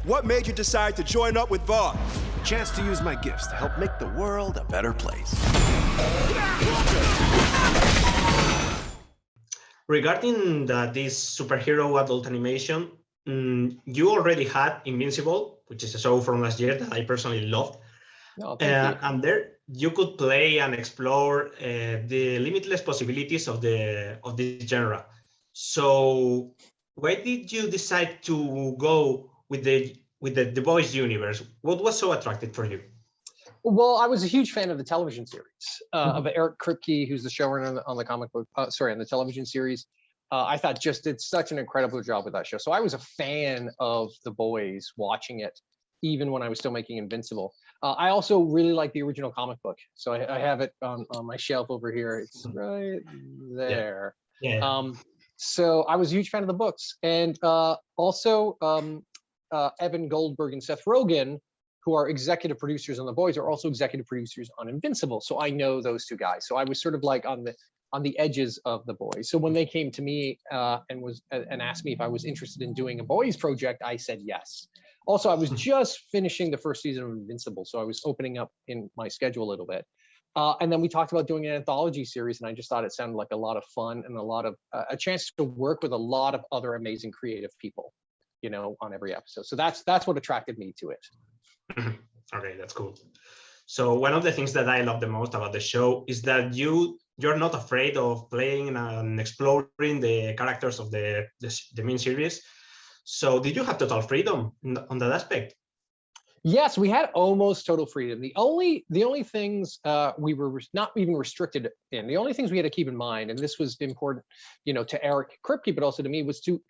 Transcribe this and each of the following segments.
What made you decide to join up with Vaught? Chance to use my gifts to help make the world a better place. Regarding this superhero adult animation, you already had Invincible, which is a show from last year that I personally loved. No, thank you. And there you could play and explore the limitless possibilities of this genre. So why did you decide to go with the Boys universe? What was so attractive for you? Well, I was a huge fan of the television series of Eric Kripke, who's the showrunner on the comic book, on the television series. I thought just did such an incredible job with that show. So I was a fan of the Boys, watching it, even when I was still making Invincible. I also really like the original comic book. So I have it on my shelf over here. It's right there. Yeah. So I was a huge fan of the books. And also Evan Goldberg and Seth Rogen, who are executive producers on The Boys, are also executive producers on Invincible. So I know those two guys. So I was sort of like on the edges of The Boys. So when they came to me and asked me if I was interested in doing a Boys project, I said yes. Also, I was just finishing the first season of Invincible, so I was opening up in my schedule a little bit. And then we talked about doing an anthology series, and I just thought it sounded like a lot of fun and a chance to work with a lot of other amazing creative people, you know, on every episode. So that's what attracted me to it. Okay, that's cool. So one of the things that I love the most about the show is that you're not afraid of playing and exploring the characters of the main series. So did you have total freedom on that aspect? Yes, we had almost total freedom. The only things we were not even restricted in, the only things we had to keep in mind, and this was important, you know, to Eric Kripke, but also to me, was to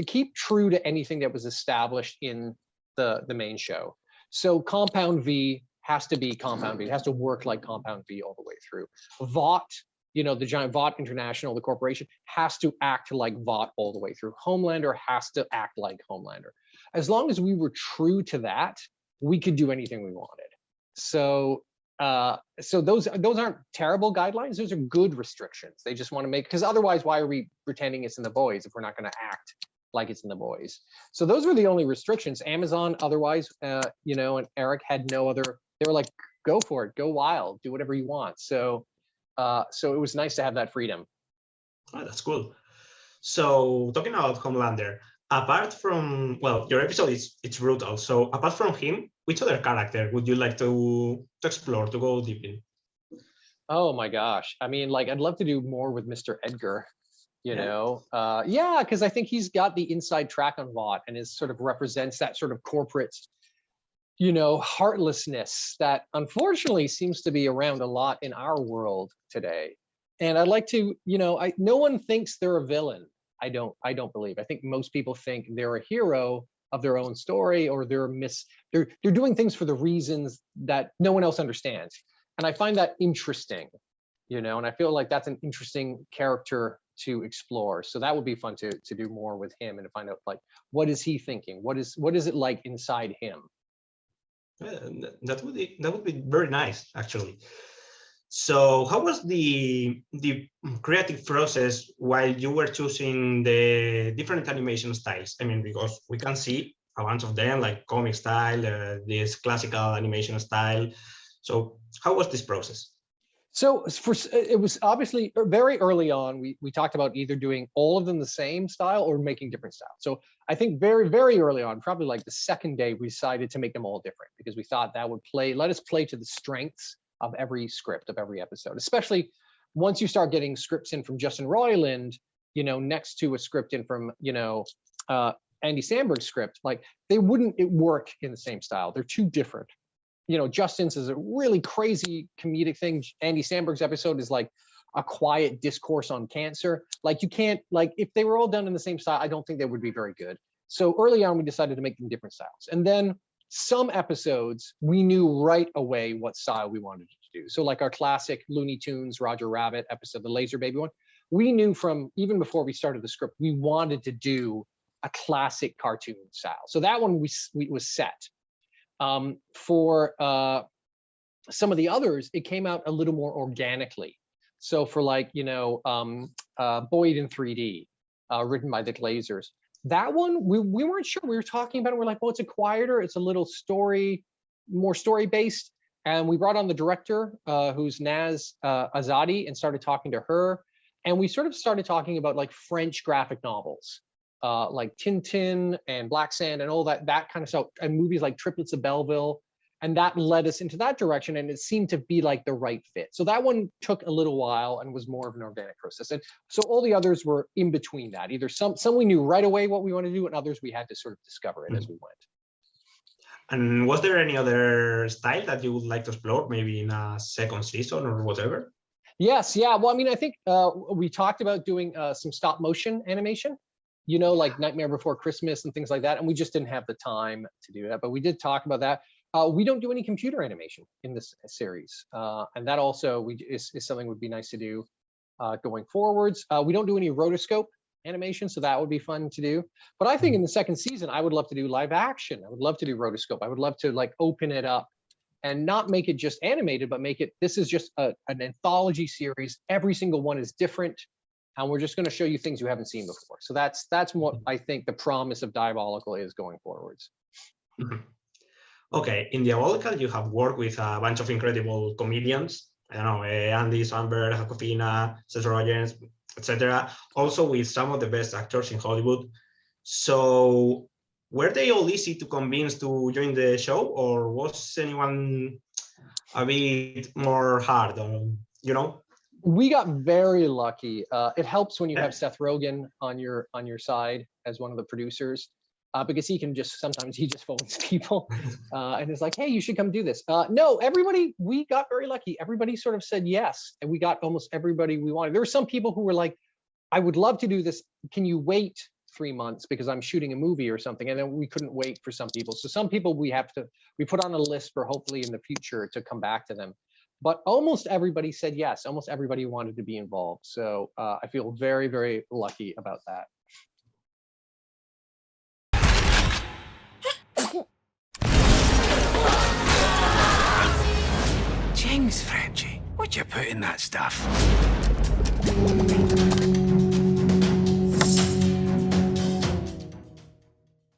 keep true to anything that was established in the main show. So Compound V has to be Compound V. It has to work like Compound V all the way through. Vought, you know, the giant Vought International, the corporation, has to act like Vought all the way through. Homelander has to act like Homelander. As long as we were true to that, we could do anything we wanted. So those aren't terrible guidelines. Those are good restrictions. They just want to make, because otherwise, why are we pretending it's in The Boys if we're not going to act like it's in The Boys? So those were the only restrictions. Amazon, otherwise, you know, and Eric had no other. They were like, go for it, go wild, do whatever you want. So it was nice to have that freedom. Oh, that's cool. So talking about Homelander, apart from, well, your episode it's brutal. So apart from him, which other character would you like to explore, to go deep in? Oh my gosh. I mean, like, I'd love to do more with Mr. Edgar, you know? Yeah, because I think he's got the inside track on Vought and is sort of represents that sort of corporate, you know, heartlessness that unfortunately seems to be around a lot in our world today. And I'd like to, you know, no one thinks they're a villain. I don't believe. I think most people think they're a hero of their own story, or they're doing things for the reasons that no one else understands. And I find that interesting, you know, and I feel like that's an interesting character to explore. So that would be fun to do more with him and to find out, like, what is he thinking? What is it like inside him? That would be very nice, actually. So how was the creative process while you were choosing the different animation styles? I mean, because we can see a bunch of them, like comic style, this classical animation style. So how was this process? So it was obviously very early on, we talked about either doing all of them the same style or making different styles. So I think very, very early on, probably like the second day, we decided to make them all different because we thought that would let us play to the strengths of every script of every episode, especially once you start getting scripts in from Justin Roiland, you know, next to a script in from, you know, Andy Samberg's script, like they wouldn't work in the same style. They're too different. You know, Justin's is a really crazy comedic thing. Andy Samberg's episode is like a quiet discourse on cancer. Like you can't, like if they were all done in the same style, I don't think they would be very good. So early on, we decided to make them different styles. And then some episodes, we knew right away what style we wanted to do. So like our classic Looney Tunes, Roger Rabbit episode, the Laser Baby one, we knew from even before we started the script, we wanted to do a classic cartoon style. So that one we was set. For some of the others, it came out a little more organically. So for like, you know, Boyd in 3D, written by the Glazers, That one, we weren't sure. We were talking about it. We're like, well, it's a quieter, it's a little more story-based. And we brought on the director, who's Naz Azadi, and started talking to her. And we sort of started talking about like French graphic novels, like Tintin and Black Sand and all that kind of stuff, and movies like Triplets of Belleville. And that led us into that direction, and it seemed to be like the right fit. So that one took a little while and was more of an organic process. And so all the others were in between that. Either some we knew right away what we wanted to do, and others we had to sort of discover it as we went. And was there any other style that you would like to explore, maybe in a second season or whatever? Yes, yeah. Well, I mean, I think we talked about doing some stop motion animation, you know, like Nightmare Before Christmas and things like that. And we just didn't have the time to do that, but we did talk about that. We don't do any computer animation in this series. And that also is something would be nice to do going forwards. We don't do any rotoscope animation, so that would be fun to do. But I think in the second season, I would love to do live action. I would love to do rotoscope. I would love to like open it up and not make it just animated, but make it, this is just an anthology series. Every single one is different. And we're just going to show you things you haven't seen before. So that's what I think the promise of Diabolical is going forwards. Okay, in Diabolical, you have worked with a bunch of incredible comedians. I don't know, Andy Samberg, Jacofina, Seth Rogens, etc. Also with some of the best actors in Hollywood. So were they all easy to convince to join the show, or was anyone a bit more hard, you know? We got very lucky. It helps when you have Seth Rogen on your side as one of the producers, because he can just, sometimes he just phones people and is like, hey, you should come do this. No, everybody, we got very lucky. Everybody sort of said yes, and we got almost everybody we wanted. There were some people who were like, I would love to do this. Can you wait 3 months because I'm shooting a movie or something? And then we couldn't wait for some people. So some people we put on a list for hopefully in the future to come back to them. But almost everybody said yes. Almost everybody wanted to be involved. So I feel very, very lucky about that. Jings, Frenchie, what'd you put in that stuff?